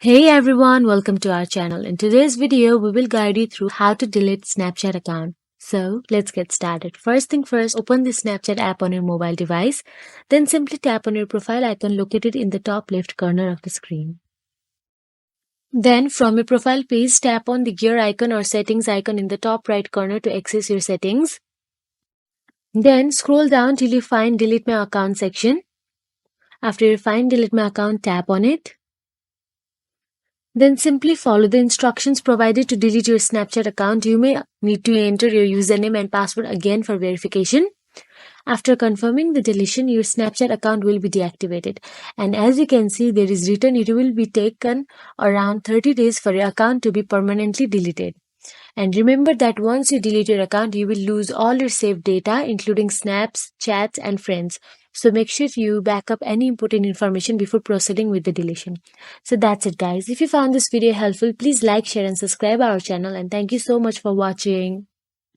Hey everyone, welcome to our channel. In today's video, we will guide you through how to delete Snapchat account. So let's get started. First thing first, open the Snapchat app on your mobile device. Then simply tap on your profile icon located in the top left corner of the screen. Then from your profile page, tap on the gear icon or settings icon in the top right corner to access your settings. Then scroll down till you find delete my account section. After you find delete my account, tap on it. Then simply follow the instructions provided to delete your Snapchat account. You may need to enter your username and password again for verification. After confirming the deletion, your Snapchat account will be deactivated. And as you can see, there is written it will be taken around 30 days for your account to be permanently deleted. And remember that once you delete your account, you will lose all your saved data, including snaps, chats, and friends. So make sure you back up any important information before proceeding with the deletion. So that's it, guys. If you found this video helpful, please like, share, and subscribe our channel. And thank you so much for watching.